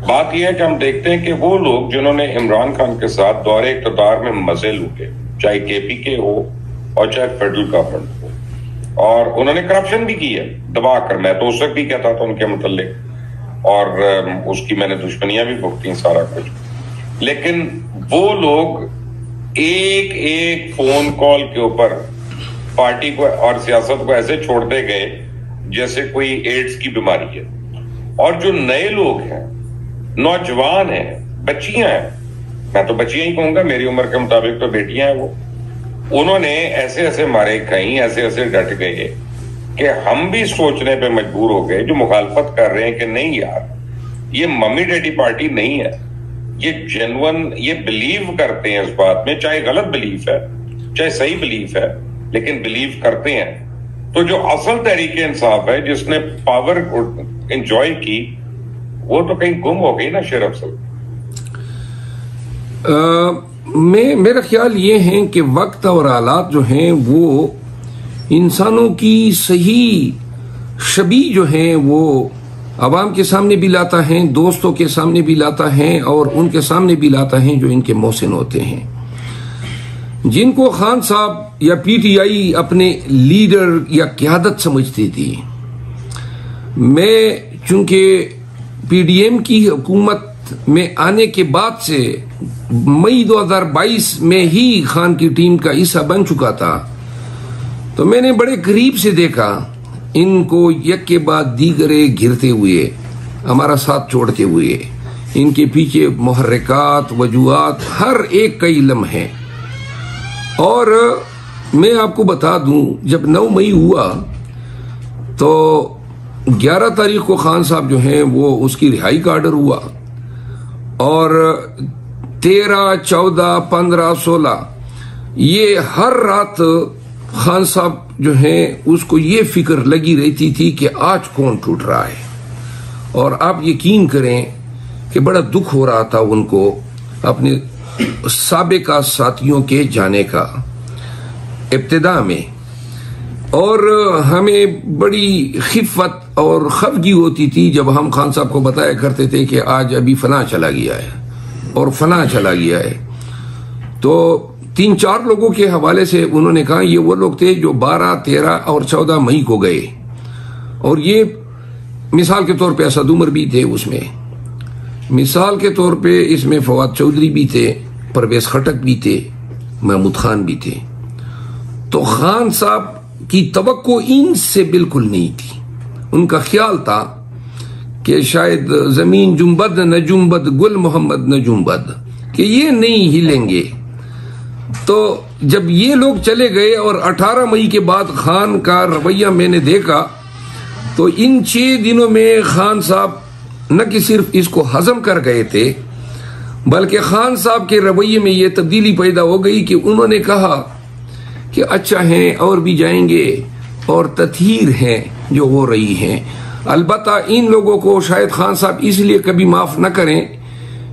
बात यह है कि हम देखते हैं कि वो लोग जिन्होंने इमरान खान के साथ दौरे इक़्तिदार में मजे लूटे, चाहे केपीके हो और चाहे फेडरल गवर्नमेंट हो, और उन्होंने करप्शन भी की है दबा कर। मैं तो उस वक्त भी कहता था उनके मुतल्लिक, और उसकी मैंने दुश्मनियां भी भुगती, सारा कुछ। लेकिन वो लोग एक एक फोन कॉल के ऊपर पार्टी को और सियासत को ऐसे छोड़ते गए जैसे कोई एड्स की बीमारी है। और जो नए लोग हैं, नौजवान हैं, बच्चियां हैं, मैं तो बच्चियां ही कहूंगा, मेरी उम्र के मुताबिक तो बेटियां हैं, वो उन्होंने ऐसे ऐसे मारे खाई, ऐसे ऐसे डट गए कि हम भी सोचने पे मजबूर हो गए, जो मुखालफत कर रहे हैं, कि नहीं यार, ये मम्मी डैडी पार्टी नहीं है, ये जेन्युइन, ये बिलीव करते हैं इस बात में, चाहे गलत बिलीफ है चाहे सही बिलीफ है, लेकिन बिलीव करते हैं। तो जो असल तहरीके इंसाफ है, जिसने पावर एंजॉय की, वो तो कहीं गुम हो गई ना शेर अफजल। मेरा ख्याल ये है कि वक्त और हालात जो हैं वो इंसानों की सही छवि जो है वो अवाम के सामने भी लाता है, दोस्तों के सामने भी लाता है, और उनके सामने भी लाता है जो इनके मोहसिन होते हैं, जिनको खान साहब या पीटीआई अपने लीडर या क़यादत समझती थी। मैं चूंकि पीडीएम की हुकूमत में आने के बाद से मई 2022 में ही खान की टीम का हिस्सा बन चुका था, तो मैंने बड़े करीब से देखा इनको एक के बाद दीगरे घिरते हुए, हमारा साथ छोड़ते हुए। इनके पीछे मुहर्रिकात, वजूहात, हर एक का इल्म है। और मैं आपको बता दूं, जब 9 मई हुआ तो 11 तारीख को खान साहब जो हैं वो उसकी रिहाई का ऑर्डर हुआ, और 13, 14, 15, 16 ये हर रात खान साहब जो हैं उसको ये फिक्र लगी रहती थी कि आज कौन टूट रहा है। और आप यकीन करें कि बड़ा दुख हो रहा था उनको अपने साबिका साथियों के जाने का इब्तिदा में, और हमें बड़ी खिफ़त और खफगी होती थी जब हम खान साहब को बताया करते थे कि आज अभी फना चला गया है और फना चला गया है। तो 3-4 लोगों के हवाले से उन्होंने कहा ये वो लोग थे जो 12, 13 और 14 मई को गए, और ये मिसाल के तौर पे असद उमर भी थे उसमें, मिसाल के तौर पे इसमें फवाद चौधरी भी थे, परवेज खटक भी थे, महमूद खान भी थे। तो खान साहब की तवक्को इनसे बिल्कुल नहीं थी। उनका ख्याल था कि शायद जमीन जुम्बद न जुम्बद, गुल मोहम्मद न जुम्बद, कि ये नहीं हिलेंगे। तो जब ये लोग चले गए और 18 मई के बाद खान का रवैया मैंने देखा, तो इन 6 दिनों में खान साहब न कि सिर्फ इसको हजम कर गए थे, बल्कि खान साहब के रवैये में यह तब्दीली पैदा हो गई कि उन्होंने कहा कि अच्छा है और भी जाएंगे, और तथहीर है जो हो रही है। अलबत्ता इन लोगों को शायद खान साहब इसलिए कभी माफ न करें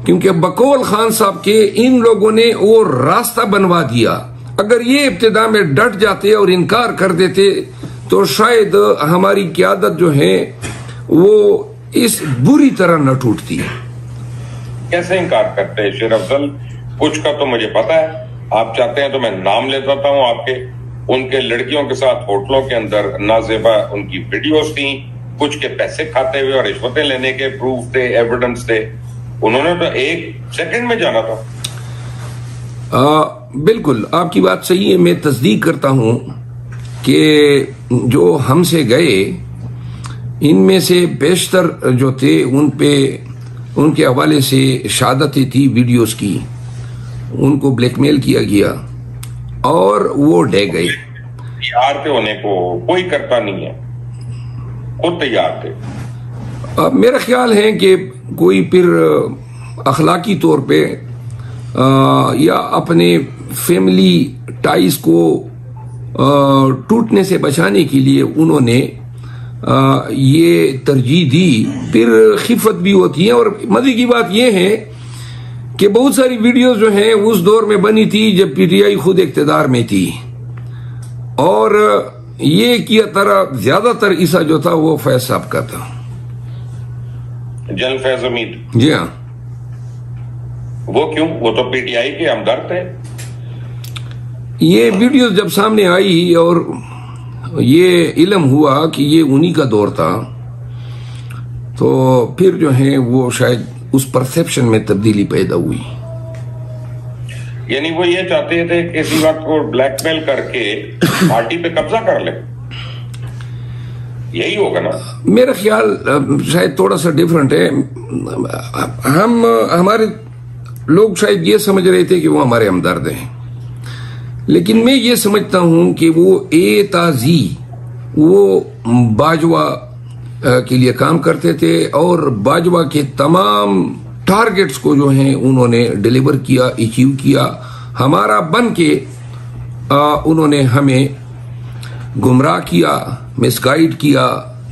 क्योंकि बकौल खान साहब के इन लोगों ने वो रास्ता बनवा दिया। अगर ये इब्तिदा में डट जाते और इनकार कर देते तो शायद हमारी क़यादत जो है वो इस बुरी तरह न टूटती। कैसे इनकार करते हैं शेर अफजल? कुछ का तो मुझे पता है, आप चाहते हैं तो मैं नाम ले देता हूं आपके। उनके लड़कियों के साथ होटलों के अंदर नाजेबा उनकी वीडियोस थी, कुछ के पैसे खाते हुए और रिश्वतें लेने के प्रूफ थे, एविडेंस थे। उन्होंने तो 1 सेकंड में जाना था। बिल्कुल आपकी बात सही है, मैं तस्दीक करता हूं कि जो हमसे गए इनमें से बेशतर जो थे उन पे उनके हवाले से शहादतें थी वीडियोस की, उनको ब्लैकमेल किया गया और वो डे गए। तैयार थे होने को, कोई करता नहीं है, खुद तैयार थे। अब मेरा ख्याल है कि कोई फिर अखलाकी तौर पे या अपने फैमिली टाइज को टूटने से बचाने के लिए उन्होंने ये तरजीह दी। फिर खिफत भी होती है। और मजे की बात यह है कि बहुत सारी वीडियोस जो हैं उस दौर में बनी थी जब पीटीआई खुद इख्तिदार में थी, और ये किया तरह ज्यादातर हिस्सा जो था वो फैज साहब का था। जनरल फैज हमीद। जी हाँ। वो क्यों? वो तो पीटीआई के हमदर्द थे। ये वीडियो जब सामने आई और ये इल्म हुआ कि ये उन्हीं का दौर था, तो फिर जो है वो शायद उस परसेप्शन में तब्दीली पैदा हुई। यानी वो ये चाहते थे किसी वक्त वो ब्लैकमेल करके पार्टी पे कब्जा कर ले, यही होगा ना? मेरा ख्याल शायद थोड़ा सा डिफरेंट है। हमारे लोग शायद ये समझ रहे थे कि वो हमारे हमदर्द हैं, लेकिन मैं ये समझता हूं कि वो एताजी वो बाजवा के लिए काम करते थे और बाजवा के तमाम टारगेट्स को जो हैं उन्होंने डिलीवर किया, अचीव किया। हमारा बन के उन्होंने हमें गुमराह किया, मिसगाइड किया,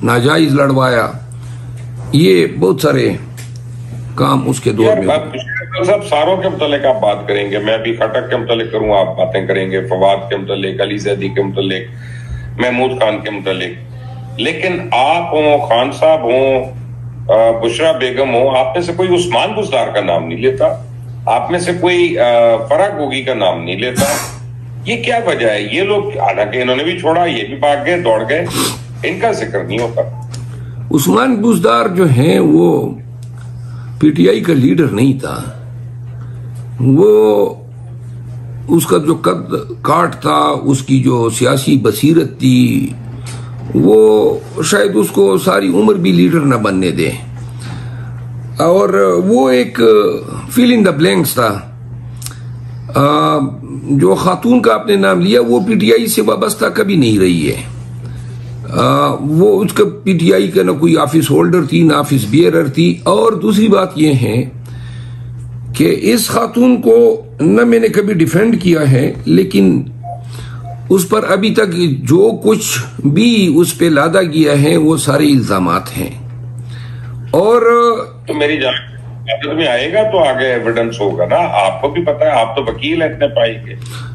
नाजायज लड़वाया। ये बहुत सारे काम उसके दौर में। सब सारों के मुतालिक आप बात करेंगे, मैं भी खटक के मुतालिक करूँ, आप बातें करेंगे फवाद के मुतालिक, अली जैदी के मुतालिक, महमूद खान के मुतालिक। लेकिन आप हो, खान साहब हो, बुशरा बेगम हो, आप में से कोई उस्मान बुज़दार का नाम नहीं लेता, आप में से कोई फराग गोगी का नाम नहीं लेता। ये क्या वजह है? ये लोग, हालांकि इन्होंने भी छोड़ा, ये भी भाग गए, दौड़ गए, इनका जिक्र नहीं होता। उस्मान बुज़दार जो है वो पीटीआई का लीडर नहीं था। वो उसका जो कद काट था, उसकी जो सियासी बसीरत थी, वो शायद उसको सारी उम्र भी लीडर न बनने दे। और वो एक फिल इन द ब्लैंक्स था। जो खातून का आपने नाम लिया, वो पीटीआई से वाबस्ता कभी नहीं रही है। वो उसका पीटीआई का ना कोई ऑफिस होल्डर थी, ना ऑफिस बियरर थी। और दूसरी बात यह है कि इस खातून को न मैंने कभी डिफेंड किया है, लेकिन उस पर अभी तक जो कुछ भी उस पे लादा गया है वो सारे इल्जामात हैं। और तो मेरी जानकारी में आएगा तो आगे एविडेंस होगा ना, आपको भी पता है, आप तो वकील हैं इतने पाई के।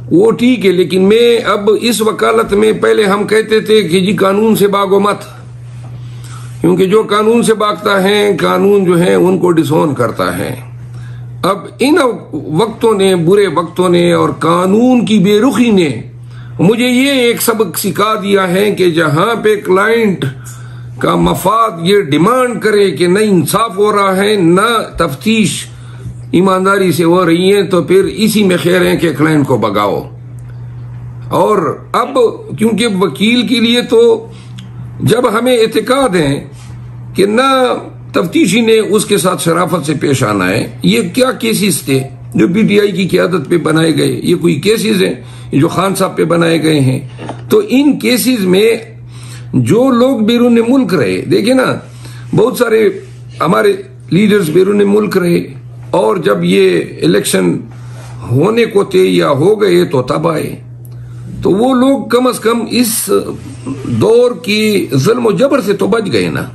वो ठीक है, लेकिन मैं अब इस वकालत में, पहले हम कहते थे कि जी कानून से भागो मत, क्योंकि जो कानून से भागता है कानून जो है उनको डिसोन करता है। अब इन वक्तों ने, बुरे वक्तों ने और कानून की बेरुखी ने मुझे ये एक सबक सिखा दिया है कि जहां पे क्लाइंट का मफाद ये डिमांड करे कि न इंसाफ हो रहा है, न तफ्तीश ईमानदारी से हो रही है, तो फिर इसी में खैर है कि क्लाइंट को भगाओ। और अब क्योंकि वकील के लिए तो जब हमें एतकाद है कि न तफ्तीशी ने उसके साथ शराफत से पेश आना है। ये क्या केसेस थे जो पीटीआई की क़यादत पे बनाए गए? ये कोई केसेस हैं जो खान साहब पे बनाए गए हैं? तो इन केसेस में जो लोग बैरून मुल्क रहे, देखिए ना, बहुत सारे हमारे लीडर्स बैरून मुल्क रहे, और जब ये इलेक्शन होने को थे या हो गए तो तब आए। तो वो लोग कम से कम इस दौर की जुल्म और जबर से तो बच गए ना।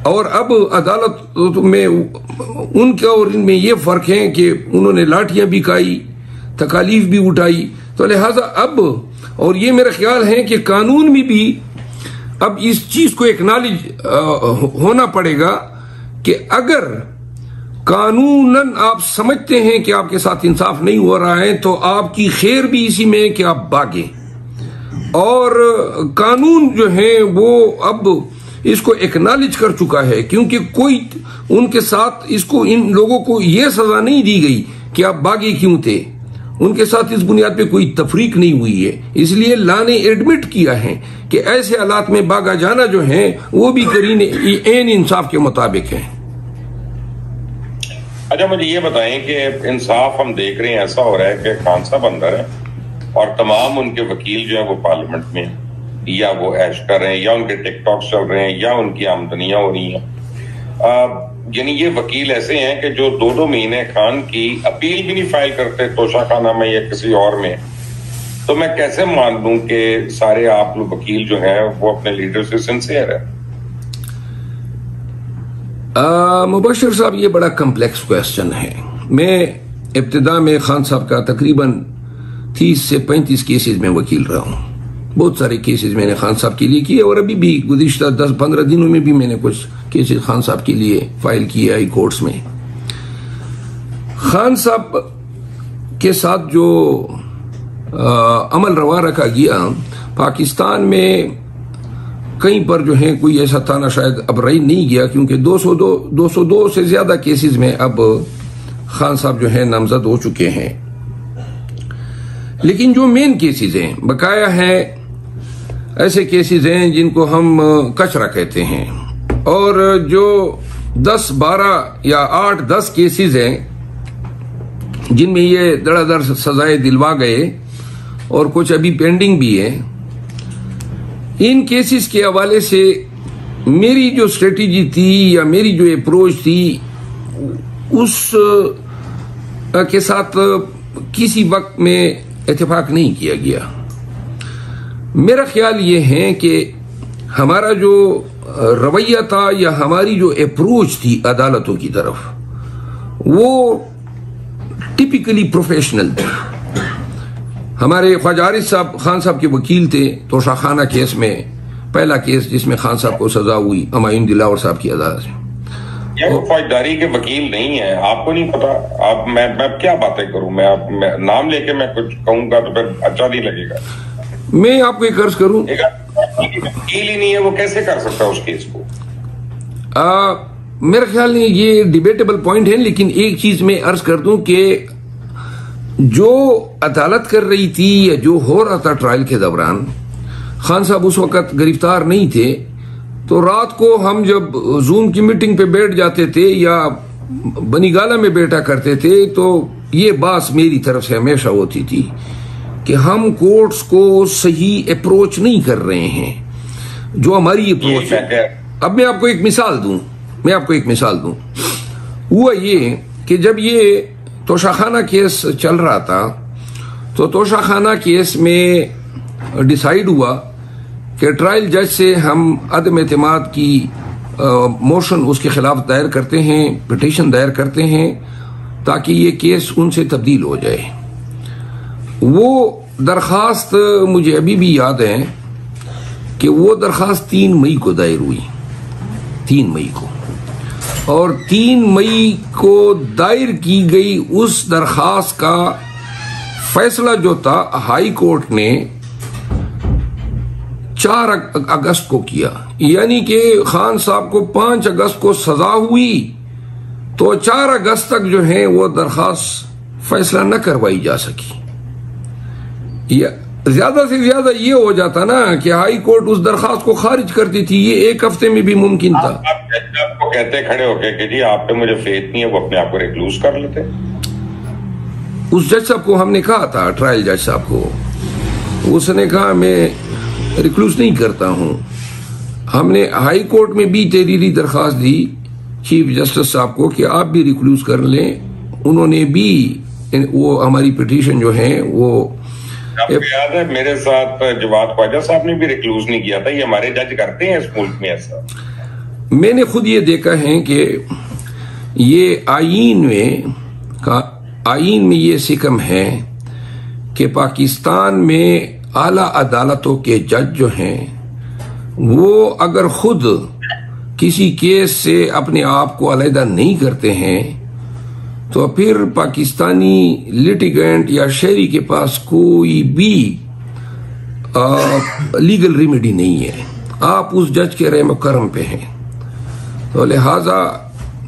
और अब अदालत में उनका और इनमें ये फर्क है कि उन्होंने लाठियां भी खाई, तकालीफ भी उठाई। तो लिहाजा अब, और ये मेरा ख्याल है कि कानून में भी अब इस चीज को एक्नॉलेज होना पड़ेगा कि अगर कानूनन आप समझते हैं कि आपके साथ इंसाफ नहीं हो रहा है, तो आपकी खैर भी इसी में है कि आप भागें। और कानून जो है वो अब इसको एक्नॉलेज कर चुका है, क्योंकि कोई उनके साथ, इसको, इन लोगों को यह सजा नहीं दी गई कि आप भागे क्यों थे। उनके साथ इस बुनियाद पे कोई तफरीक नहीं हुई है। इसलिए ला ने एडमिट किया है कि ऐसे हालात में भागा जाना जो है वो भी करीने एन इंसाफ के मुताबिक है। अच्छा, मुझे ये बताएं कि इंसाफ हम देख रहे हैं ऐसा हो रहा है कि खान साहब अंदर है और तमाम उनके वकील जो है वो पार्लियामेंट में, या वो ऐश कर रहे हैं, या उनके टिकटॉक चल रहे हैं, या उनकी आमदनियां हो रही हैं। यानी ये वकील ऐसे हैं कि जो 2-2 महीने खान की अपील भी नहीं फाइल करते तोशाखाना में या किसी और में। तो मैं कैसे मान लूं कि सारे आप लोग वकील जो हैं वो अपने लीडर से सिंसियर है? मुबशर साहब, ये बड़ा कम्प्लेक्स क्वेश्चन है। मैं इब्तिदा में खान साहब का तकरीबन 30 से 35 केसेस में वकील रहा हूं। बहुत सारे केसेस मैंने खान साहब के लिए किए और अभी भी गुज़िश्ता 10-15 दिनों में भी मैंने कुछ केसेस खान साहब के लिए फाइल किए हाई कोर्ट्स में। खान साहब के साथ जो अमल रवा रखा गया, पाकिस्तान में कहीं पर जो है कोई ऐसा थाना शायद अब रही नहीं गया, क्योंकि 202 से ज्यादा केसेस में अब खान साहब जो है नामजद हो चुके हैं। लेकिन जो मेन केसेस हैं, बकाया हैं ऐसे केसेस हैं जिनको हम कचरा कहते हैं, और जो 10, 12 या 8, 10 केसेस हैं जिनमें ये धड़ाधड़ सजाएं दिलवा गए और कुछ अभी पेंडिंग भी है। इन केसेस के हवाले से मेरी जो स्ट्रेटेजी थी या मेरी जो अप्रोच थी, उस के साथ किसी वक्त में इत्तेफाक नहीं किया गया। मेरा ख्याल ये है कि हमारा जो रवैया था या हमारी जो अप्रोच थी अदालतों की तरफ, वो टिपिकली प्रोफेशनल थी। हमारे ख्वाजा आरिफ साहब खान साहब के वकील थे तोशाखाना केस में, पहला केस जिसमें खान साहब को सजा हुई हुमायूं दिलावर साहब की अदालत से। ये वो फौजदारी के वकील नहीं है, आपको नहीं पता। आप मैं क्या बातें करूं, मैं नाम लेके मैं कुछ कहूंगा तो फिर अच्छा नहीं लगेगा। मैं आपको एक अर्ज करूं, वकील ही नहीं है, वो कैसे कर सकता उस केस को? मेरा ख्याल नहीं, ये डिबेटेबल पॉइंट है, लेकिन एक चीज मैं अर्ज कर दूं कि जो अदालत कर रही थी या जो हो रहा था ट्रायल के दौरान, खान साहब उस वक्त गिरफ्तार नहीं थे, तो रात को हम जब जूम की मीटिंग पे बैठ जाते थे या बनीगाला में बैठा करते थे, तो ये बात मेरी तरफ से हमेशा होती थी कि हम कोर्ट्स को सही अप्रोच नहीं कर रहे हैं। जो हमारी अप्रोच है, अब मैं आपको एक मिसाल दूं, हुआ ये कि जब ये तोशाखाना केस चल रहा था, तो तोशाखाना केस में डिसाइड हुआ कि ट्रायल जज से हम अदम एतमाद की मोशन उसके खिलाफ दायर करते हैं, पिटीशन दायर करते हैं, ताकि ये केस उनसे तब्दील हो जाए। वो दरखास्त मुझे अभी भी याद है कि वो दरखास्त 3 मई को दायर हुई, 3 मई को, और 3 मई को दायर की गई उस दरखास्त का फैसला जो था हाई कोर्ट ने 4 अगस्त को किया। यानी कि खान साहब को 5 अगस्त को सजा हुई, तो 4 अगस्त तक जो है वो दरखास्त फैसला न करवाई जा सकी। या ज्यादा से ज्यादा ये हो जाता ना कि हाई कोर्ट उस दरखास्त को खारिज करती थी, ये 1 हफ्ते में भी मुमकिन था। आपको कहते खड़े होके कि जी आप पे मुझे फेथ नहीं है, वो अपने आप को रिक्लूज कर लेते। उस जज साहब को हमने कहा था, ट्रायल जज साहब को, उसने कहा मैं रिक्लूज नहीं करता हूं। हमने हाई कोर्ट में भी तहरीरी दरखास्त दी चीफ जस्टिस साहब को कि आप भी रिक्लूज कर लें। उन्होंने भी वो हमारी पिटीशन जो है वो, आपको याद है मेरे साथ जवाद ख्वाजा साहब ने भी रिक्लूज नहीं किया था। ये हमारे जज करते हैं इस मुल्क में ऐसा। मैंने खुद ये देखा है कि ये आईन में ये सिकम है कि पाकिस्तान में आला अदालतों के जज जो हैं, वो अगर खुद किसी केस से अपने आप को अलहदा नहीं करते हैं, तो फिर पाकिस्तानी लिटिगेंट या शहरी के पास कोई भी लीगल रेमेडी नहीं है। आप उस जज के रहम करम पे हैं। तो लिहाजा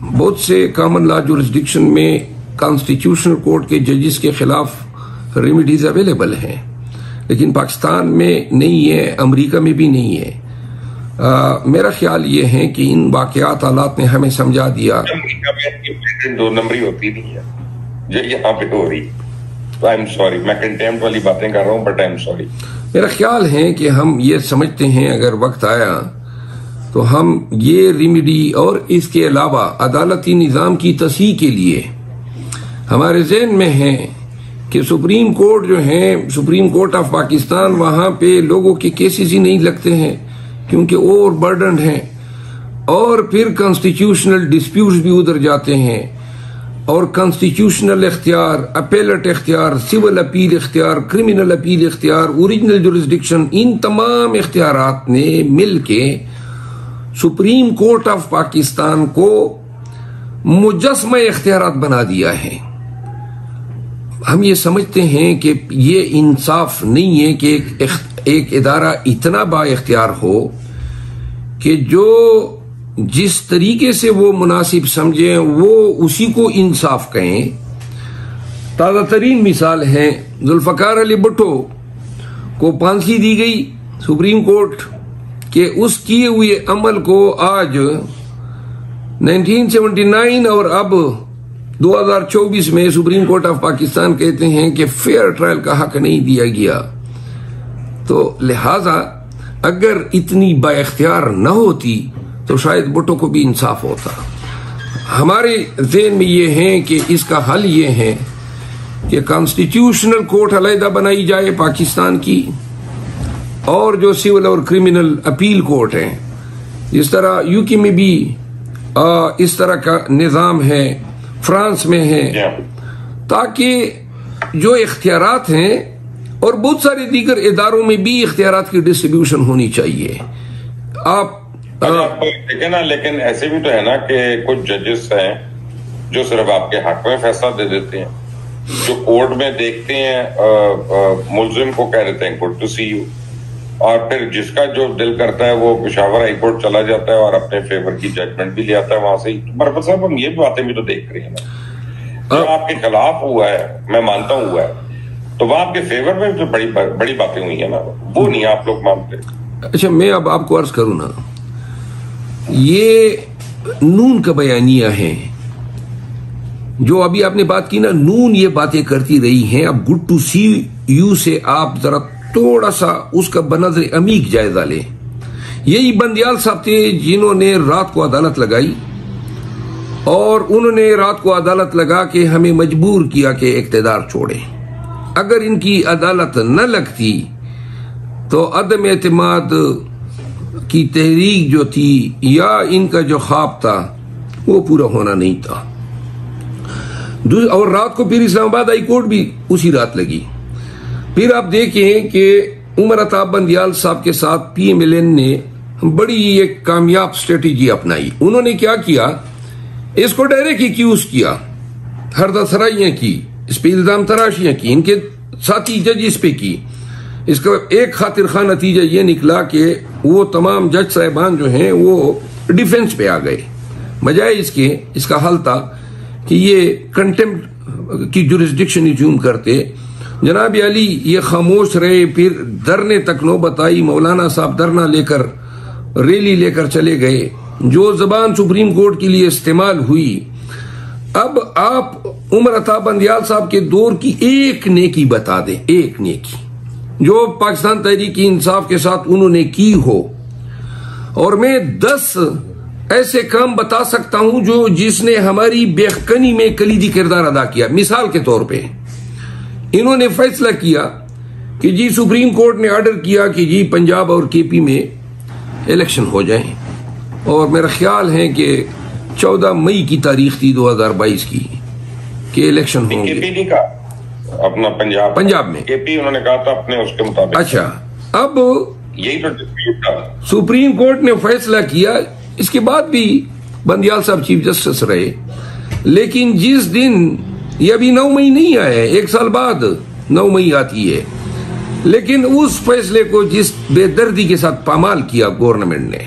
बहुत से कॉमन लॉ जुरिस्डिक्शन में कॉन्स्टिट्यूशनल कोर्ट के जजेस के खिलाफ रेमेडीज अवेलेबल हैं, लेकिन पाकिस्तान में नहीं है, अमेरिका में भी नहीं है। मेरा ख्याल ये है कि इन वाकयात हालात ने हमें समझा दिया। अमेरिका में 2 नंबरी होती नहीं है जो यहाँ पे हो रही। आई एम सॉरी, मैं कंटेम्प्ट वाली बातें कर रहा हूँ, बट आई एम सॉरी। मेरा ख्याल है कि हम ये समझते हैं अगर वक्त आया तो हम ये रेमेडी और इसके अलावा अदालती निज़ाम की तस्हीह के लिए हमारे ज़हन में है कि सुप्रीम कोर्ट जो है, सुप्रीम कोर्ट ऑफ पाकिस्तान, वहां पे लोगों के केसेस ही नहीं लगते हैं क्योंकि ओवर बर्डन है, और फिर कॉन्स्टिट्यूशनल डिस्प्यूट्स भी उधर जाते हैं। और कॉन्स्टिट्यूशनल इख्तियार, अपेलेट इख्तियार, सिविल अपील इख्तियार, क्रिमिनल अपील इख्तियार, ओरिजिनल जुरिस्डिक्शन, इन तमाम इख्तियारात ने मिल के सुप्रीम कोर्ट ऑफ पाकिस्तान को मुजस्समा इख्तियारात बना दिया है। हम ये समझते हैं कि ये इंसाफ नहीं है कि एक इदारा इतना बाइख्तियार हो कि जो जिस तरीके से वो मुनासिब समझे वो उसी को इंसाफ कहें। ताज़ा तरीन मिसाल है, जुल्फ़कार अली भुट्टो को फांसी दी गई सुप्रीम कोर्ट के उस किए हुए अमल को आज 1979 और अब 2024 में सुप्रीम कोर्ट ऑफ पाकिस्तान कहते हैं कि फेयर ट्रायल का हक नहीं दिया गया। तो लिहाजा अगर इतनी बाइख्तियार न होती तो शायद भुट्टो को भी इंसाफ होता। हमारे ज़हन में ये है कि इसका हल ये है कि कॉन्स्टिट्यूशनल कोर्ट अलहदा बनाई जाए पाकिस्तान की, और जो सिविल और क्रिमिनल अपील कोर्ट हैं, जिस तरह यूके में भी इस तरह का निज़ाम है, फ्रांस में है, ताकि जो इख्तियारात हैं और बहुत सारे दीगर इदारों में भी इख्तियारात की डिस्ट्रीब्यूशन होनी चाहिए। आप देखें ना, लेकिन ऐसे भी तो है ना कि कुछ जजेस हैं जो सिर्फ आपके हक में फैसला दे देते हैं, जो कोर्ट में देखते हैं मुलजिम को कह देते हैं गुड टू सी यू, और फिर जिसका जो दिल करता है वो पेशावर हाई कोर्ट चला जाता है और अपने फेवर की जजमेंट भी ले आता है वहां से ही। बरबर साहब, हम ये बातें भी तो देख रहे हैं ना, जो आपके खिलाफ हुआ है, मैं मानता हूँ हुआ है, तो वह आपके फेवर में जो बड़ी बातें हुई है ना, वो नहीं आप लोग मानते। अच्छा, मैं अब आपको अर्ज करूं ना, ये नून का बयानिया है जो अभी आपने बात की ना, नून ये बातें करती रही हैं। अब गुड टू सी यू से आप जरा थोड़ा सा उसका बनज़र अमीक जायजा लें। यही बंदियाल साहब थे जिन्होंने रात को अदालत लगाई, और उन्होंने रात को अदालत लगा के हमें मजबूर किया कि इक़्तिदार छोड़े। अगर इनकी अदालत न लगती तो अदम एतमाद की तहरीक जो थी या इनका जो ख्वाब था वो पूरा होना नहीं था। और रात को फिर इस्लामाबाद हाई कोर्ट भी उसी रात लगी। फिर आप देखें कि उमर अताब बंदियाल साहब के साथ PMLN ने बड़ी एक कामयाब स्ट्रेटेजी अपनाई। उन्होंने क्या किया, इसको डायरेक्ट एक्यूज किया, हरदसराइयां की, इस पे इल्जाम तराशियां की, इनके साथी जज इस पे की। इसका एक खातिर खा नतीजा ये निकला कि वो तमाम जज साहिबान जो हैं वो डिफेंस पे आ गए। बजाय इसका हल था कि ये कंटेम्प्ट की जुरिस्डिक्शन एज्यूम करते। जनाब अली ये खामोश रहे, फिर धरने तक नौबत आई, मौलाना साहब धरना लेकर रैली लेकर चले गए, जो जबान सुप्रीम कोर्ट के लिए इस्तेमाल हुई। अब आप उमर अताब बंदियाल साहब के दौर की एक नेकी बता दें, एक नेकी जो पाकिस्तान तहरीक इंसाफ के साथ उन्होंने की हो, और मैं 10 ऐसे काम बता सकता हूं जो जिसने हमारी बेखनी में कलीदी किरदार अदा किया। मिसाल के तौर पे इन्होंने फैसला किया कि जी सुप्रीम कोर्ट ने ऑर्डर किया कि जी पंजाब और KP में इलेक्शन हो जाए, और मेरा ख्याल है कि 14 मई की तारीख थी 2022 की कि इलेक्शन होंगे। KP का अपना पंजाब में KP उन्होंने कहा था अपने उसके मुताबिक। अच्छा, अब यही तो डिस्प्यूट था। सुप्रीम कोर्ट ने फैसला किया, इसके बाद भी बंदियाल साहब चीफ जस्टिस रहे, लेकिन जिस दिन ये अभी 9 मई नहीं आया है, 1 साल बाद 9 मई आती है, लेकिन उस फैसले को जिस बेदर्दी के साथ पामाल किया गवर्नमेंट ने,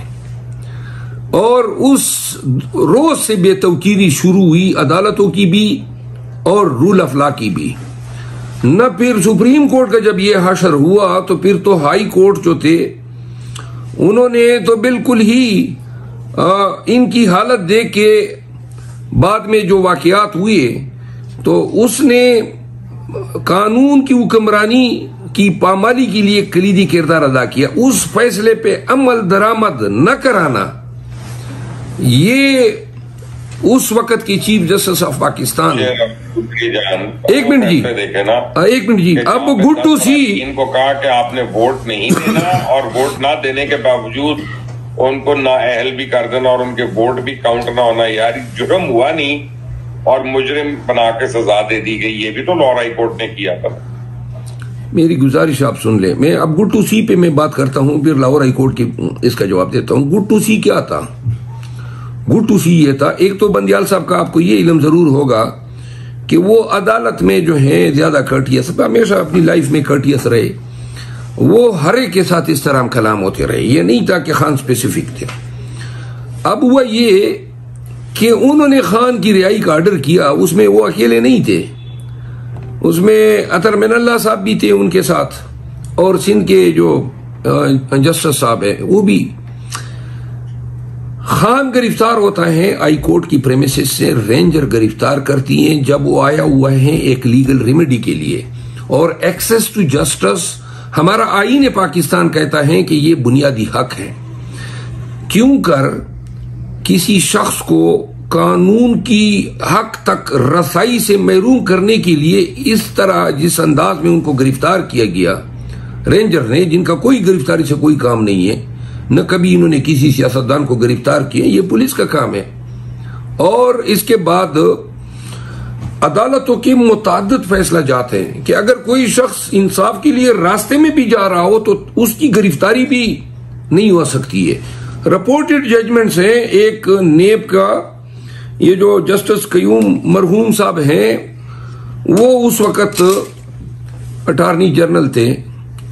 और उस रोज से बेतौकीरी शुरू हुई अदालतों की भी और रूल ऑफ लॉ की भी। न फिर सुप्रीम कोर्ट का जब ये हशर हुआ तो फिर तो हाई कोर्ट जो थे उन्होंने तो बिल्कुल ही इनकी हालत देख के बाद में जो वाकयात हुए तो उसने कानून की हुक्मरानी की पामाली के लिए कलीदी किरदार अदा किया। उस फैसले पे अमल दरामद न कराना, ये उस वक्त की चीफ जस्टिस ऑफ पाकिस्तान। एक मिनट जी, देखे ना, एक मिनट जी, अब गुड टू सी इनको कहा कि आपने वोट नहीं देना और वोट ना देने के बावजूद उनको नाअहल भी कर देना और उनके वोट भी काउंट ना होना। यार जुर्म हुआ नहीं, और मुजरिम बना के सजा दे दी गई। ये भी तो लाहौर हाई कोर्ट ने किया था। मेरी गुजारिश आप सुन ले, मैं अब गुड टू सी पे मैं बात करता हूं, फिर लाहौर हाई कोर्ट की इसका जवाब देता हूं। गुड टू सी क्या था? गुड टू सी ये था, एक तो बंदियाल साहब का आपको ये इल्म जरूर होगा कि वो अदालत में जो है ज्यादा कर्टियस, हमेशा अपनी लाइफ में कर्टियस रहे, वो हर एक के साथ इस तरह कलाम होते रहे, ये नहीं था कि खान स्पेसिफिक थे। अब हुआ ये कि उन्होंने खान की रिहाई का ऑर्डर किया, उसमें वो अकेले नहीं थे, उसमें अतर मिनल्ला साहब भी थे उनके साथ, और सिंध के जो जस्टिस साहब है वो भी। खान गिरफ्तार होता है हाई कोर्ट की प्रेमिसेस से, रेंजर गिरफ्तार करती हैं जब वो आया हुआ है एक लीगल रेमेडी के लिए, और एक्सेस टू जस्टिस हमारा आईन पाकिस्तान कहता है कि ये बुनियादी हक है। क्यों कर किसी शख्स को कानून की हक तक रसाई से महरूम करने के लिए इस तरह जिस अंदाज में उनको गिरफ्तार किया गया रेंजर ने, जिनका कोई गिरफ्तारी से कोई काम नहीं है, न कभी इन्होंने किसी सियासतदान को गिरफ्तार किया, ये पुलिस का काम है। और इसके बाद अदालतों के मुताद्दिद फैसला जाते हैं कि अगर कोई शख्स इंसाफ के लिए रास्ते में भी जा रहा हो तो उसकी गिरफ्तारी भी नहीं हो सकती है। रिपोर्टेड जजमेंट्स हैं, एक नेब का ये जो जस्टिस कयूम मरहूम साहब हैं, वो उस वक्त अटॉर्नी जनरल थे,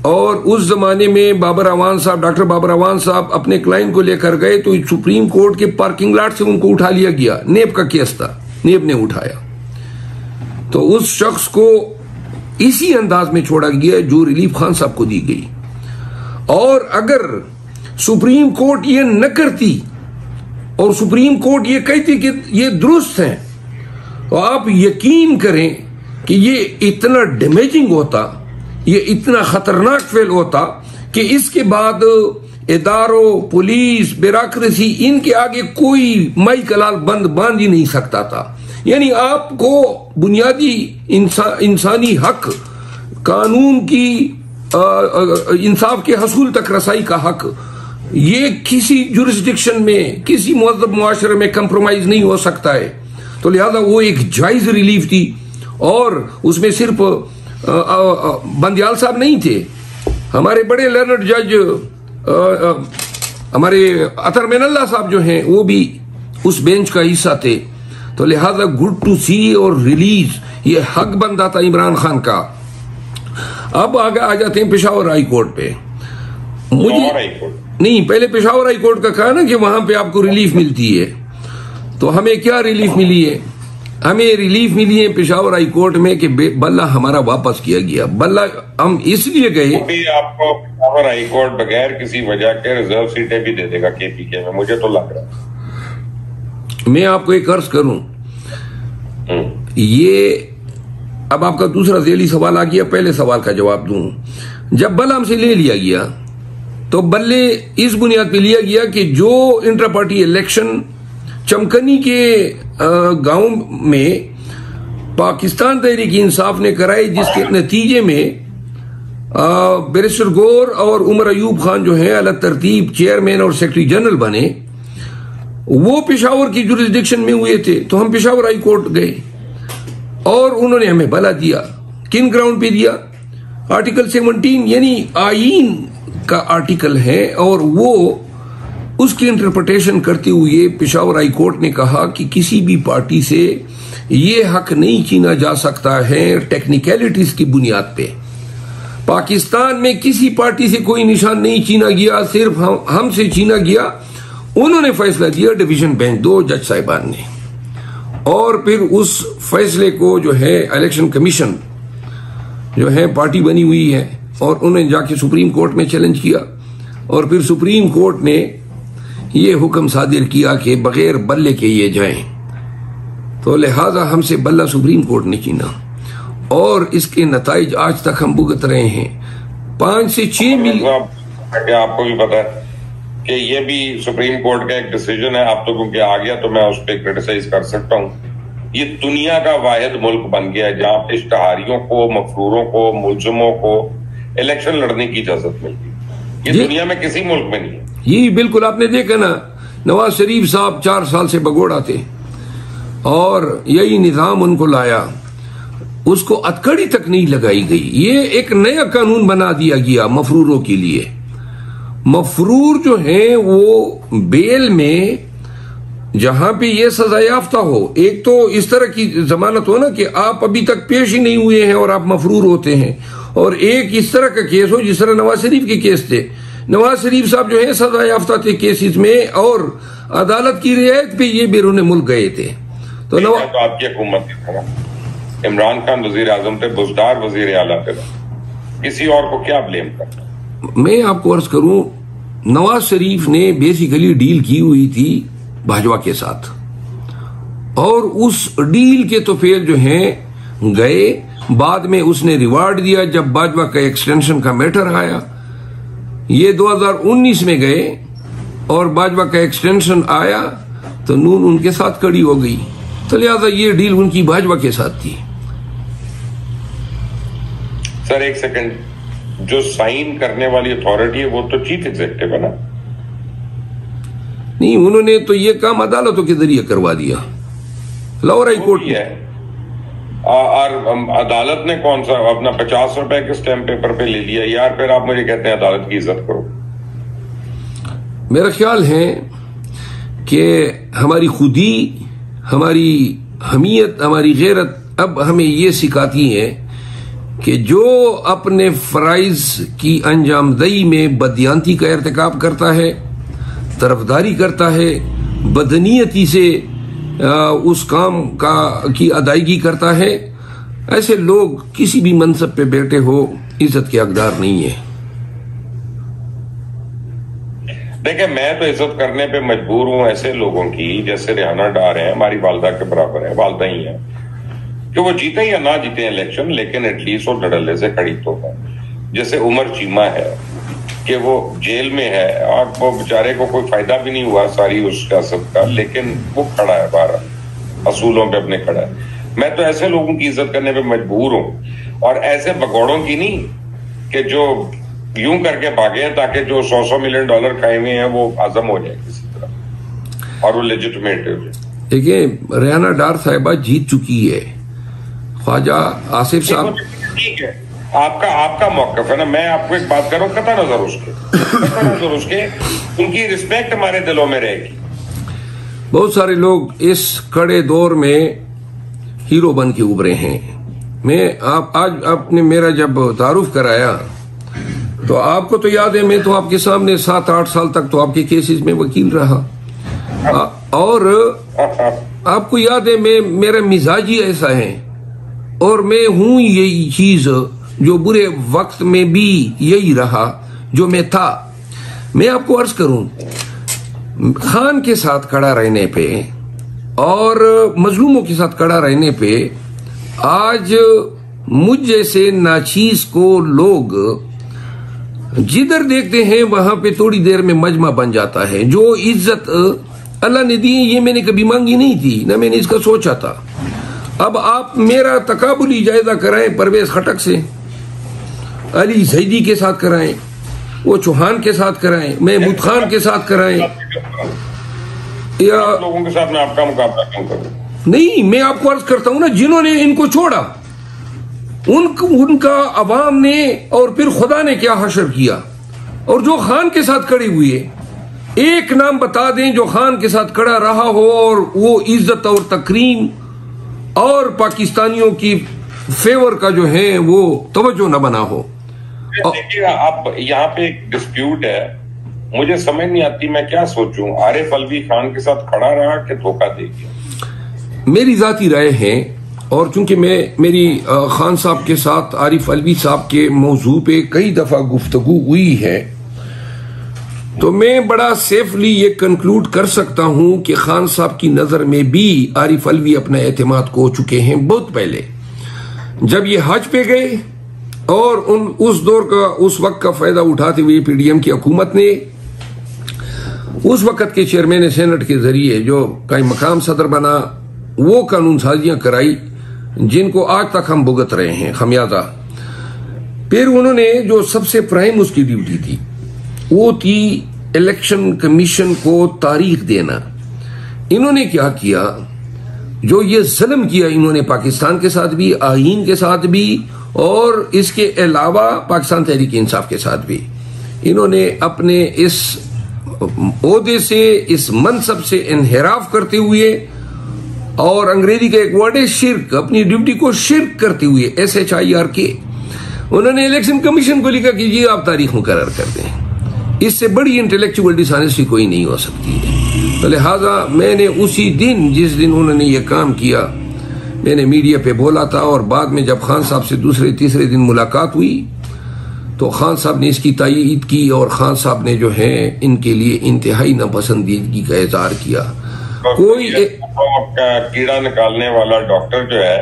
और उस जमाने में बाबर अवान साहब, डॉक्टर बाबर अवान साहब अपने क्लाइंट को लेकर गए तो सुप्रीम कोर्ट के पार्किंग लॉट से उनको उठा लिया गया। नेब का केस था, नेब ने उठाया, तो उस शख्स को इसी अंदाज में छोड़ा गया जो रिलीफ खान साहब को दी गई। और अगर सुप्रीम कोर्ट ये न करती और सुप्रीम कोर्ट ये कहती कि ये दुरुस्त है, तो आप यकीन करें कि ये इतना डैमेजिंग होता, ये इतना खतरनाक फेल होता कि इसके बाद इदारों, पुलिस, ब्यूरोक्रेसी, इनके आगे कोई माई कलाल बंद बांध ही नहीं सकता था। यानी आपको बुनियादी इंसानी हक, कानून की इंसाफ के हसूल तक रसाई का हक, ये किसी जुरिस्डिक्शन में, किसी मुअज़्ज़ब मुआशरे में कंप्रोमाइज नहीं हो सकता है। तो लिहाजा वो एक जायज रिलीफ थी, और उसमें सिर्फ बंदियाल साहब नहीं थे, हमारे बड़े लर्नड जज हमारे अतर मिनल्ला साहब जो हैं वो भी उस बेंच का हिस्सा थे। तो लिहाजा गुड टू सी और रिलीज ये हक बनता था इमरान खान का। अब आगे आ जाते हैं पेशावर हाई कोर्ट पे। मुझे नहीं, पहले पेशावर हाई कोर्ट का कहा ना कि वहां पे आपको रिलीफ मिलती है, तो हमें क्या रिलीफ मिली है? हमें रिलीफ मिली है पेशावर हाई कोर्ट में कि बल्ला हमारा वापस किया गया। बल्ला हम इसलिए गए, आपको पेशावर हाई कोर्ट बगैर किसी वजह के रिजर्व सीटें भी दे देगा केपीके में, मुझे तो लग रहा है। मैं आपको एक अर्ज करूं, ये अब आपका दूसरा ज़ेली सवाल आ गया, पहले सवाल का जवाब दूं। जब बल्ला हमसे ले लिया गया तो बल्ले इस बुनियाद पे लिया गया कि जो इंटर पार्टी इलेक्शन चमकनी के गांव में पाकिस्तान तहरीक इंसाफ ने कराई, जिसके नतीजे में बैरिस्टर गौर और उमर अयूब खान जो है अलग तरतीब चेयरमैन और सेक्रेटरी जनरल बने, वो पेशावर की जुरिस्डिक्शन में हुए थे। तो हम पेशावर हाई कोर्ट गए और उन्होंने हमें भला दिया। किन ग्राउंड पे दिया? आर्टिकल 17 यानी आईन का आर्टिकल है, और वो उसकी इंटरप्रिटेशन करते हुए पेशावर हाई कोर्ट ने कहा कि किसी भी पार्टी से ये हक नहीं छीना जा सकता है टेक्निकलिटीज की बुनियाद पे। पाकिस्तान में किसी पार्टी से कोई निशान नहीं छीना गया, सिर्फ हमसे छीना गया। उन्होंने फैसला दिया डिवीजन बेंच 2 जज साहिबान ने, और फिर उस फैसले को जो है इलेक्शन कमीशन जो है पार्टी बनी हुई है, और उन्होंने जाके सुप्रीम कोर्ट में चैलेंज किया, और फिर सुप्रीम कोर्ट ने ये हुक्म सादिर किया कि बगैर बल्ले के ये जाएं। तो लिहाजा हमसे बल्ला सुप्रीम कोर्ट ने छीना, और इसके नताइज आज तक हम भुगत रहे हैं। 5 से 6 मिलियन। आपको भी पता है कि ये भी सुप्रीम कोर्ट का एक डिसीजन है, आप तो क्योंकि आ गया तो मैं उस पर क्रिटिसाइज कर सकता हूँ। ये दुनिया का वाहिद मुल्क बन गया है जहां पे इश्तहारियों को, मफरूरों को, मुलजिमों को इलेक्शन लड़ने की इजाजत मिलती है। ये दुनिया में किसी मुल्क में नहीं है। ये बिल्कुल आपने देखा ना, नवाज शरीफ साहब 4 साल से भगोड़ा थे, और यही निजाम उनको लाया, उसको अतकड़ी तक नहीं लगाई गई। ये एक नया कानून बना दिया गया मफरूरों के लिए। मफरूर जो है वो बेल में जहां पे ये सजा याफ्ता हो, एक तो इस तरह की जमानत हो ना कि आप अभी तक पेश ही नहीं हुए हैं और आप मफरूर होते हैं, और एक इस तरह का केस हो जिस तरह नवाज शरीफ के केस थे। नवाज शरीफ साहब जो है सजा याफ्ता थे केसेस में, और अदालत की रियायत पे ये बैरून मुल्क गए थे। तो आपकी हुकूमत इमरान खान वजीर आजम थे, बुजदार वजीर आला थे, किसी और को क्या ब्लेम करना। मैं आपको अर्ज करूं, नवाज शरीफ ने बेसिकली डील की हुई थी भाजपा के साथ, और उस डील के तो फेल जो हैं गए। बाद में उसने रिवार्ड दिया जब भाजपा का एक्सटेंशन का मैटर आया। ये 2019 में गए और भाजपा का एक्सटेंशन आया तो नून उनके साथ खड़ी हो गई, तो लिहाजा ये डील उनकी भाजपा के साथ थी। सर एक सेकंड, जो साइन करने वाली अथॉरिटी है वो तो चीफ एग्जीक्यूटिव है ना? नहीं, उन्होंने तो ये काम अदालतों के जरिए करवा दिया, लाहौर हाई कोर्ट है। और अदालत ने कौन सा अपना 50 रुपए के स्टैम्प पेपर पे ले लिया यार, फिर आप मुझे कहते हैं अदालत की इज्जत करो। मेरा ख्याल है कि हमारी खुदी, हमारी हमीयत, हमारी गैरत अब हमें ये सिखाती है कि जो अपने फराइज की अंजामदही में बदयांती का इर्तिकाब करता है, तरफदारी करता है, बदनीयती से उस काम की अदायगी करता है, ऐसे लोग किसी भी मनसब पे बैठे हो इज्जत के हकदार नहीं है। देखिए, मैं तो इज्जत करने पे मजबूर हूं ऐसे लोगों की जैसे रेहाना डार है, हमारी वालदा के बराबर है, वालदा ही है, कि वो जीते या ना जीते इलेक्शन, लेकिन एटलीस्ट वो डडल्ले से खड़ी तो है। जैसे उमर चीमा है कि वो जेल में है और वो बेचारे को कोई फायदा भी नहीं हुआ सारी उस सियासत का, लेकिन वो खड़ा है, 12 असूलों पे अपने खड़ा है। मैं तो ऐसे लोगों की इज्जत करने पे मजबूर हूं, और ऐसे भगौड़ों की नहीं कि जो यूं करके भागे हैं ताकि जो 100 मिलियन डॉलर खाए हुए हैं वो आजम हो जाए किसी तरह और वो लेजिटिमेट हो जाए। देखिए, रेहाना डार साहिबा जीत चुकी है, ख्वाजा आसिफ साहब। ठीक है, आपका मौकफ है ना, मैं आपको एक बात करूं, कता नजर उसके उनकी रिस्पेक्ट हमारे दिलों में रहेगी। बहुत सारे लोग इस कड़े दौर में हीरो बन के उभरे हैं। आज आपने मेरा जब तारुफ कराया तो आपको तो याद है, मैं तो आपके सामने 7-8 साल तक तो आपके केसेस में वकील रहा, और आपको याद है मेरा मिजाज ही ऐसा है, और मैं हूं यही चीज जो बुरे वक्त में भी यही रहा जो मैं था। मैं आपको अर्ज करूं, खान के साथ खड़ा रहने पे और मजलूमों के साथ खड़ा रहने पे आज मुझ जैसे नाचीज को लोग जिधर देखते हैं वहां पे थोड़ी देर में मजमा बन जाता है। जो इज्जत अल्लाह ने दी ये मैंने कभी मांगी नहीं थी, ना मैंने इसका सोचा था। अब आप मेरा तकाबुली जायजा कराएं परवेज खटक से, अली जैदी के साथ कराएं, वो चौहान के साथ कराएं, महमूद खान के साथ कराएं, या लोगों के साथ मैं आपका मुकाबला क्यों करूं? नहीं, मैं आपको अर्ज करता हूं ना, जिन्होंने इनको छोड़ा उनका अवाम ने और फिर खुदा ने क्या हशर किया, और जो खान के साथ खड़े हुए, एक नाम बता दें जो खान के साथ खड़ा रहा हो और वो इज्जत और तकरीम और पाकिस्तानियों की फेवर का जो है वो तवज्जो न बना हो। देखिए, आप यहाँ पे एक डिस्प्यूट है, मुझे समझ नहीं आती मैं क्या सोचूं, आरिफ अलवी खान के साथ खड़ा रहा कि धोखा दे गया? मेरी जाती राय है, और चूंकि मेरी खान साहब के साथ आरिफ अलवी साहब के मौजू पे कई दफा गुफ्तगू हुई है, तो मैं बड़ा सेफली ये कंक्लूड कर सकता हूं कि खान साहब की नजर में भी आरिफ अलवी अपने एतमाद खो चुके हैं बहुत पहले, जब ये हज पे गए और उस दौर का, उस वक्त का फायदा उठाते हुए पीडीएम की हुकूमत ने उस वक्त के चेयरमैन सेनेट के जरिए जो कायम मकाम सदर बना, वो कानून साजियां कराई जिनको आज तक हम भुगत रहे हैं खमियाजा। फिर उन्होंने जो सबसे प्राइम उसकी ड्यूटी थी वो थी इलेक्शन कमीशन को तारीख देना। इन्होंने क्या किया, जो ये जुल्म किया इन्होंने पाकिस्तान के साथ भी, आईन के साथ भी, और इसके अलावा पाकिस्तान तहरीक इंसाफ के साथ भी, इन्होंने अपने इस ओहदे से, इस मनसब से इनहिराफ करते हुए, और अंग्रेजी का एक वर्ड है शिर्क, अपनी ड्यूटी को शिर्क करते हुए SHIRK, उन्होंने इलेक्शन कमीशन को लिखा कि ये आप तारीख मुकर्रर कर दें। इससे बड़ी इंटेलेक्चुअल डिसऑनेस्टी कोई नहीं हो सकती है। तो लिहाजा मैंने उसी दिन, जिस दिन उन्होंने ये काम किया, मैंने मीडिया पे बोला था, और बाद में जब खान साहब से दूसरे तीसरे दिन मुलाकात हुई तो खान साहब ने इसकी तायीद की, और खान साहब ने जो है इनके लिए इंतहाई नापसंदीदगी का इजहार किया। कोई कीड़ा निकालने वाला डॉक्टर जो है,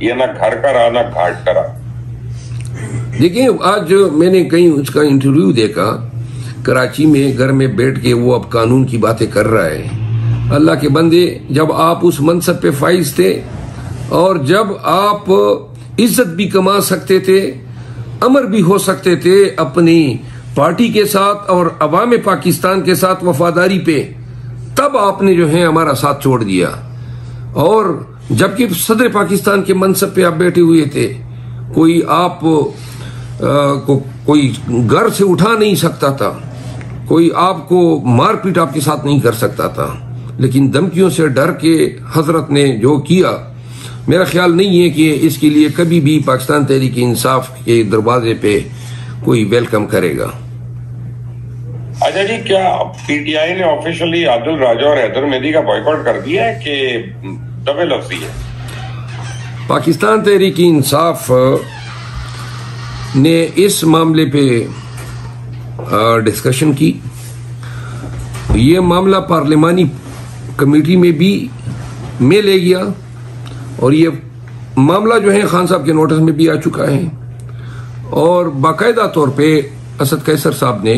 ये ना घर का रहा ना घाट का रहा। देखिए, आज मैंने कहीं उसका इंटरव्यू देखा, कराची में घर में बैठ के वो अब कानून की बातें कर रहा है। अल्लाह के बंदे, जब आप उस मनसब पे फाइज थे, और जब आप इज्जत भी कमा सकते थे, अमर भी हो सकते थे अपनी पार्टी के साथ और अवाम पाकिस्तान के साथ वफादारी पे, तब आपने जो है हमारा साथ छोड़ दिया। और जबकि सदर पाकिस्तान के मनसब पे आप बैठे हुए थे, कोई आप को कोई घर से उठा नहीं सकता था, कोई आपको मारपीट आपके साथ नहीं कर सकता था, लेकिन धमकियों से डर के हजरत ने जो किया, मेरा ख्याल नहीं है कि इसके लिए कभी भी पाकिस्तान तहरीक इंसाफ के दरवाजे पे कोई वेलकम करेगा। अच्छा जी, क्या PTI ने ऑफिशियली आदिल राजा और हैदर मेहदी का बॉयकॉट कर दिया है कि दबे लफ्जी है? पाकिस्तान तहरीक इंसाफ ने इस मामले पे डिस्कशन की। ये मामला पार्लिमानी कमेटी में भी में ले गया, और ये मामला जो है खान साहब के नोटिस में भी आ चुका है, और बाकायदा तौर पे असद कैसर साहब ने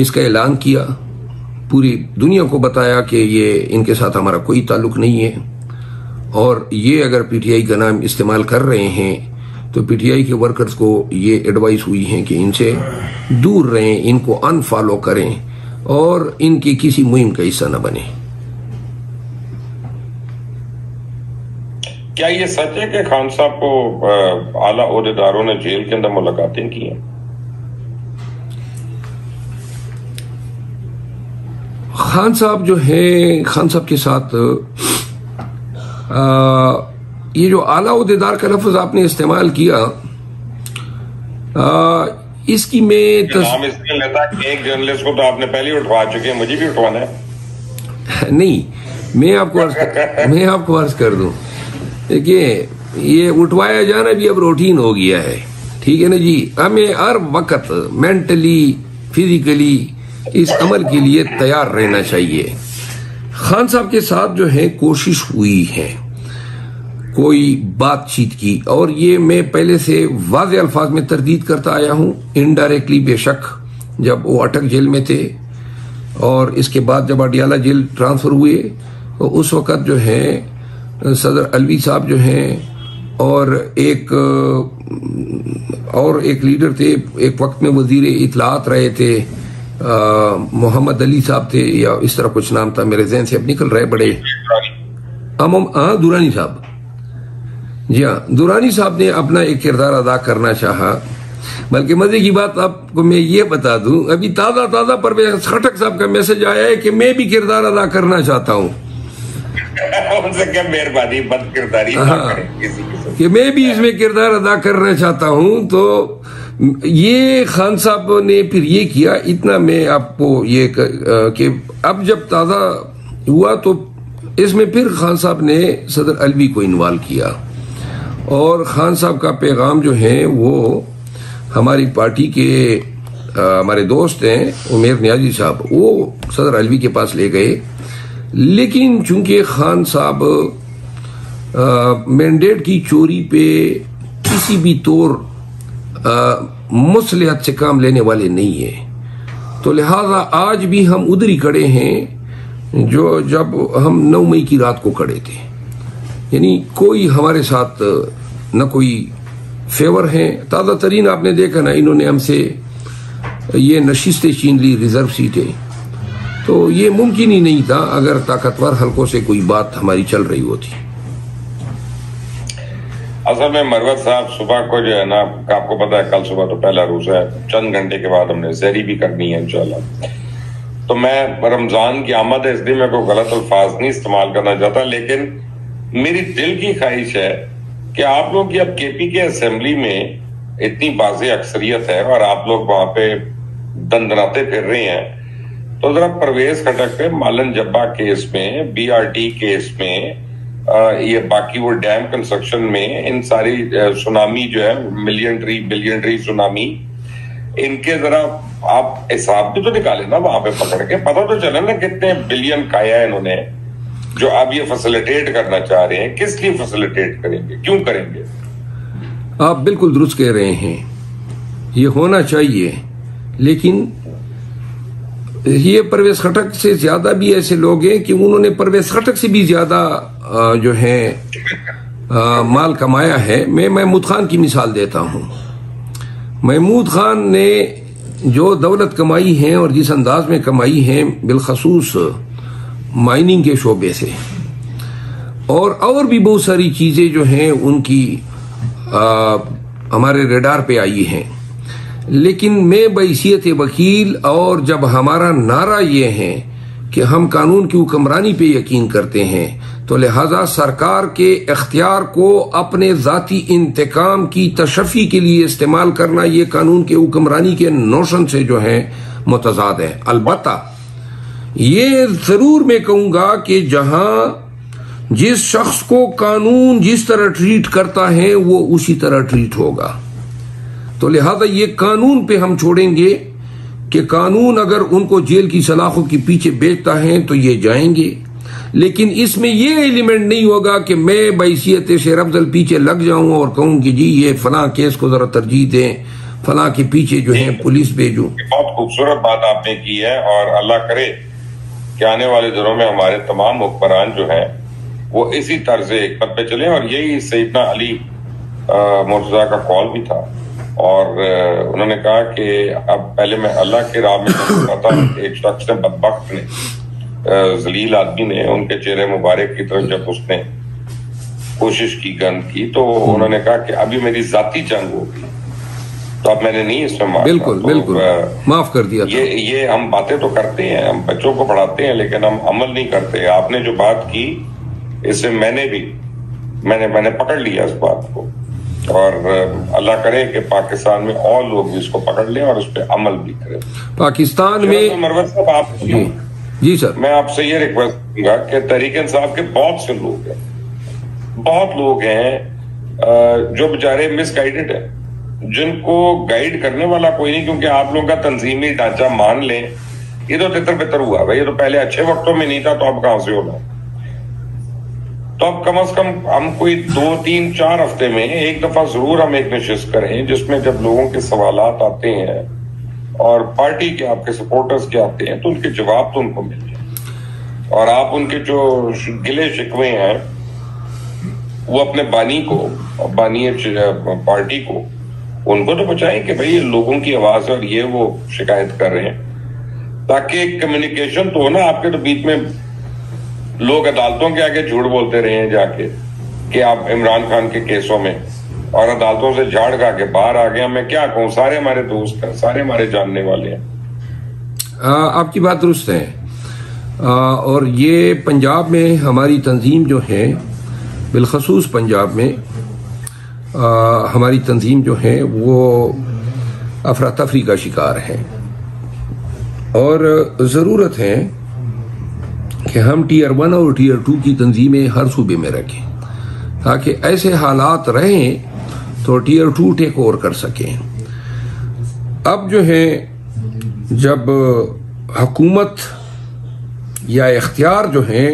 इसका ऐलान किया, पूरी दुनिया को बताया कि ये इनके साथ हमारा कोई ताल्लुक नहीं है, और ये अगर PTI का नाम इस्तेमाल कर रहे हैं तो PTI के वर्कर्स को ये एडवाइस हुई है कि इनसे दूर रहें, इनको अनफॉलो करें, और इनकी किसी मुहिम का हिस्सा न बने। क्या ये सच है कि खान साहब को आला ओहदेदारों ने जेल के अंदर मुलाकातें की हैं? खान साहब जो है, खान साहब के साथ ये जो आला ओहदेदार का लफ्ज आपने इस्तेमाल किया, इसकी मैं नाम इसलिए लेता कि एक जर्नलिस्ट को तो आपने पहले ही उठवा चुके हैं, मुझे भी उठवाना है। नहीं, मैं आपको अर्ज कर दूं, देखिए ये उठवाया जाना भी अब रूटीन हो गया है, ठीक है ना जी। हमें हर वक्त मेंटली फिजिकली इस अमल के लिए तैयार रहना चाहिए। खान साहब के साथ जो है कोशिश हुई है कोई बातचीत की, और ये मैं पहले से वाज़े अल्फाज में तरदीद करता आया हूं, इनडायरेक्टली बेशक, जब वो अटक जेल में थे और इसके बाद जब अडियाला जेल ट्रांसफर हुए तो उस वक्त जो है सदर अलवी साहब जो हैं और एक लीडर थे, एक वक्त में वजीर इतलात रहे थे, मोहम्मद अली साहब थे या इस तरह कुछ नाम था, मेरे जहन से अब निकल रहे, बड़े दुरानी साहब, जी हाँ, दुरानी साहब ने अपना एक किरदार अदा करना चाहा। बल्कि मजे की बात आपको मैं ये बता दूं, अभी ताजा परवेज खटक साहब का मैसेज आया है कि मैं भी किरदार अदा करना चाहता हूं। उनसे क्या मेहरबानी, बद किरदारी कि मैं भी इसमें किरदार अदा करना चाहता हूं। तो ये खान साहब ने फिर ये किया, इतना मैं आपको ये कि अब जब ताजा हुआ तो इसमें फिर खान साहब ने सदर अलवी को इन्वॉल्व किया, और खान साहब का पैगाम जो है वो हमारी पार्टी के हमारे दोस्त हैं उमेर नियाजी साहब, वो सदर अलवी के पास ले गए। लेकिन चूंकि खान साहब मैंडेट की चोरी पे किसी भी तौर मुसलिहत से काम लेने वाले नहीं है, तो लिहाजा आज भी हम उधर ही खड़े हैं जो जब हम 9 मई की रात को खड़े थे। यानी कोई हमारे साथ न कोई फेवर है। ताज़ा तरीन आपने देखा ना, इन्होंने हमसे ये नशिस्तें छीन ली, रिजर्व सीटें, तो ये मुमकिन ही नहीं था अगर ताकतवर हलकों से कोई बात हमारी चल रही होती। असल में मरवत साहब सुबह को जो है ना, आपको पता है कल सुबह तो पहला रोजा है, चंद घंटे के बाद हमने सहरी भी करनी है इंशाल्लाह। तो मैं रमजान की आमद है इसलिए मैं कोई गलत अल्फाज नहीं इस्तेमाल करना चाहता, लेकिन मेरी दिल की ख्वाहिश है कि आप लोग की अब केपी के असेंबली में इतनी बाज़े अक्सरियत है और आप लोग वहां पे दंदनाते फिर रहे हैं, तो जरा परवेज खटक पे मालन जब्बा केस में, BRT केस में, ये बाकी वो डैम कंस्ट्रक्शन में, इन सारी सुनामी जो है मिलियन ट्री सुनामी, इनके जरा आप हिसाब भी तो निकाले ना वहां पे पकड़ के, पता तो चले ना कितने बिलियन खाया है इन्होंने जो अब ये फैसिलिटेट करना चाह रहे हैं। किस लिए फैसिलिटेट करेंगे, क्यों करेंगे? आप बिल्कुल दुरुस्त कह रहे हैं, ये होना चाहिए, लेकिन ये परवेज खटक से ज्यादा भी ऐसे लोग हैं कि उन्होंने परवेज खटक से भी ज्यादा जो है माल कमाया है। मैं महमूद खान की मिसाल देता हूं। महमूद खान ने जो दौलत कमाई है और जिस अंदाज में कमाई है, बिलखसूस माइनिंग के शोबे से, और भी बहुत सारी चीजें जो हैं उनकी हमारे रेडार पे आई हैं। लेकिन मैं बहैसियत वकील, और जब हमारा नारा ये है कि हम कानून की हुक्मरानी पे यकीन करते हैं, तो लिहाजा सरकार के इख्तियार को अपने जाती इंतकाम की तशफ़ी के लिए इस्तेमाल करना ये कानून के हुक्मरानी के नोशन से जो है मुतज़ाद है। अलबत्ता ये जरूर मैं कहूंगा कि जहां जिस शख्स को कानून जिस तरह ट्रीट करता है वो उसी तरह ट्रीट होगा। तो लिहाजा ये कानून पे हम छोड़ेंगे कि कानून अगर उनको जेल की सलाखों के पीछे बेचता है तो ये जाएंगे, लेकिन इसमें ये एलिमेंट नहीं होगा कि मैं बहैसियत शेर अफजल पीछे लग जाऊं और कहूं कि जी ये फलां केस को जरा तरजीह दें, फलां के पीछे जो है पुलिस भेजूं। बहुत खूबसूरत बात आपने की है, और अल्लाह करे कि आने वाले दिनों में हमारे तमाम हुक्मरान जो हैं वो इसी तर्ज हिकमत पे चले। और यही सैयदना अली मुर्तजा का कॉल भी था, और उन्होंने कहा कि अब पहले मैं अल्लाह के राह में था, एक शख्स ने, बदबख्त ने, जलील आदमी ने उनके चेहरे मुबारक की तरफ जब उसने कोशिश की गंद की, तो उन्होंने कहा कि अभी मेरी जाती जंग होगी, तो अब मैंने नहीं इसमें मारा। बिल्कुल तो बिल्कुल माफ कर दिया। ये हम बातें तो करते हैं, हम बच्चों को पढ़ाते हैं, लेकिन हम अमल नहीं करते। आपने जो बात की इससे मैंने पकड़ लिया इस बात को, और अल्लाह करे कि पाकिस्तान में और लोग भी इसको पकड़ लें और उस पर अमल भी करें। पाकिस्तान में मरवत साहब, आप जी सर, मैं आपसे ये रिक्वेस्ट करूंगा कि तहरीक इंसाफ के बहुत से लोग हैं, बहुत लोग हैं जो बेचारे मिसगाइडेड है, जिनको गाइड करने वाला कोई नहीं, क्योंकि आप लोगों का तंजीमी ढांचा मान लें ये तो तितर बितर हुआ भाई, ये तो पहले अच्छे वक्तों में नहीं था, तो अब कहां से होना। तो अब कम से कम हम कोई 2, 3, 4 हफ्ते में एक दफा जरूर हम एक नशिस्त करें जिसमें जब लोगों के सवालात आते हैं और पार्टी के आपके सपोर्टर्स के आते हैं तो उनके जवाब तो उनको मिल जाए, और आप उनके जो गिले शिकवे हैं वो अपने बानी पार्टी को उनको तो बचाएं कि भाई ये लोगों की आवाज है और ये वो शिकायत कर रहे हैं, ताकि कम्युनिकेशन तो हो ना आपके तो बीच में। लोग अदालतों के आगे झूठ बोलते रहे हैं जाके कि आप इमरान खान के केसों में, और अदालतों से झाड़ खा के बाहर आ गया। मैं क्या कहूं, सारे हमारे दोस्त हैं, सारे हमारे जानने वाले हैं। आपकी बात दुरुस्त है, और ये पंजाब में हमारी तंजीम जो है, बिलखसूस पंजाब में हमारी तंजीम जो है वो अफरा तफरी का शिकार है, और ज़रूरत है कि हम टीयर 1 और टीयर 2 की तंजीमें हर सूबे में रखें, ताकि ऐसे हालात रहें तो टीयर 2 टेक ओवर कर सकें। अब जो है जब हुकूमत या इख्तियार जो है,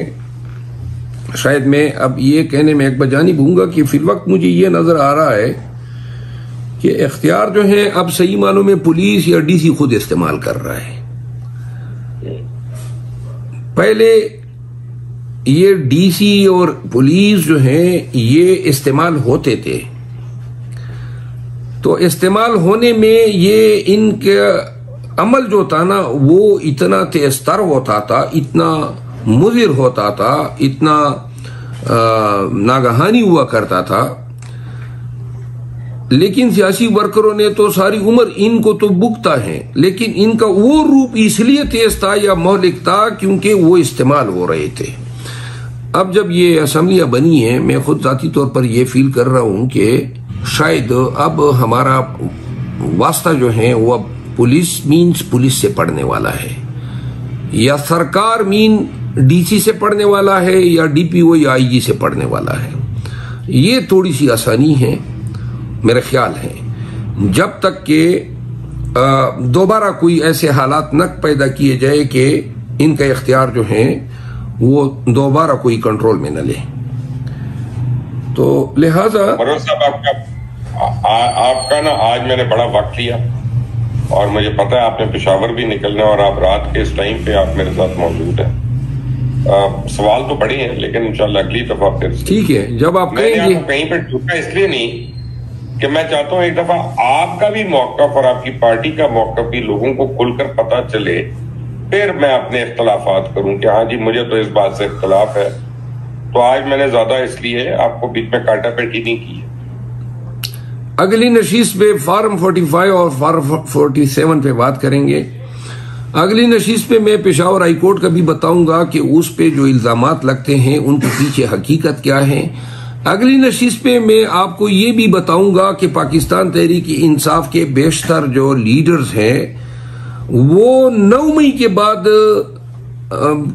शायद मैं अब ये कहने में एक बजानिब हूँगा कि फिल वक्त मुझे ये नजर आ रहा है कि इख्तियार जो है अब सही मानों में पुलिस या डीसी खुद इस्तेमाल कर रहा है। पहले ये डीसी और पुलिस जो है ये इस्तेमाल होते थे, तो इस्तेमाल होने में ये इनके अमल जो था ना वो इतना तेजतर होता था, इतना मुज़िर होता था, इतना नागहानी हुआ करता था। लेकिन सियासी वर्करों ने तो सारी उम्र इनको तो भुगता है, लेकिन इनका वो रूप इसलिए तेज था या मौलिक था क्योंकि वो इस्तेमाल हो रहे थे। अब जब ये असेंबलियां बनी है, मैं खुद जाती तौर पर ये फील कर रहा हूं कि शायद अब हमारा वास्ता जो है वो अब पुलिस मीन्स पुलिस से पढ़ने वाला है, या सरकार मीन डीसी से पढ़ने वाला है, या डीपीओ या आईजी से पढ़ने वाला है। ये थोड़ी सी आसानी है मेरा ख्याल है, जब तक कि दोबारा कोई ऐसे हालात न पैदा किए जाए कि इनका इख्तियार जो है वो दोबारा कोई कंट्रोल में न ले। तो लिहाजा मनोज साहब आपका ना आज मैंने बड़ा वक्त लिया और मुझे पता है आपने पेशावर भी निकलना और आप रात के इस टाइम पे आप मेरे साथ मौजूद हैं। सवाल तो बड़े हैं लेकिन इंशाल्लाह अगली दफा फिर ठीक है। जब आप कहेंगे कहीं पे टूटा इसलिए नहीं कि मैं चाहता हूं एक दफा आपका भी मौकफ और आपकी पार्टी का मौकफ भी लोगों को खुलकर पता चले, फिर मैं अपने इख्तलाफात करूं कि हाँ जी मुझे तो इस बात से इख्तलाफ है। तो आज मैंने ज्यादा इसलिए आपको बीच में काटा पेटी नहीं की है। अगली नशीस पे फार्म 45 और फार्म 47 पे बात करेंगे। अगली नशीस पे मैं पेशावर हाई कोर्ट का भी बताऊंगा कि उस पे जो इल्जामात लगते हैं उनके पीछे हकीकत क्या है। अगली नशीस पे मैं आपको ये भी बताऊंगा कि पाकिस्तान तहरीक इंसाफ के बेशतर जो लीडर्स हैं वो 9 मई के बाद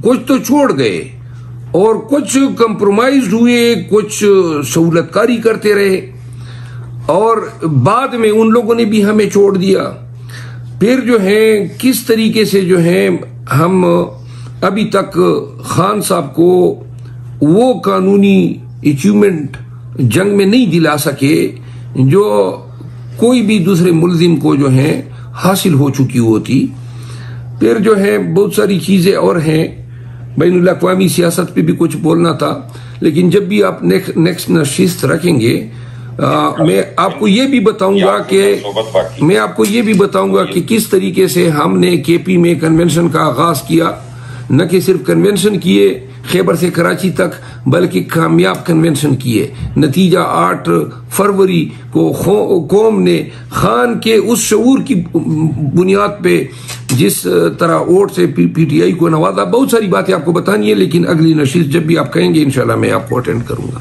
कुछ तो छोड़ गए और कुछ कंप्रोमाइज हुए, कुछ सहूलतकारी करते रहे और बाद में उन लोगों ने भी हमें छोड़ दिया। फिर जो है किस तरीके से जो है हम अभी तक खान साहब को वो कानूनी अचीवमेंट जंग में नहीं दिला सके जो कोई भी दूसरे मुल्जिम को जो है हासिल हो चुकी होती। फिर जो है बहुत सारी चीजें और हैं, बैनुल अक़वामी सियासत पे भी कुछ बोलना था, लेकिन जब भी आप नेक्स्ट नशिस्त रखेंगे मैं आपको ये भी बताऊंगा कि किस तरीके से हमने केपी में कन्वेंशन का आगाज किया। न कि सिर्फ कन्वेंशन किए खैबर से कराची तक, बल्कि कामयाब कन्वेंशन किए। नतीजा 8 फरवरी को कौम ने खान के उस शऊर की बुनियाद पे जिस तरह वोट से पीटीआई को नवाजा। बहुत सारी बातें आपको बतानी है, लेकिन अगली नशीस जब भी आप कहेंगे इंशाल्लाह मैं आपको अटेंड करूंगा।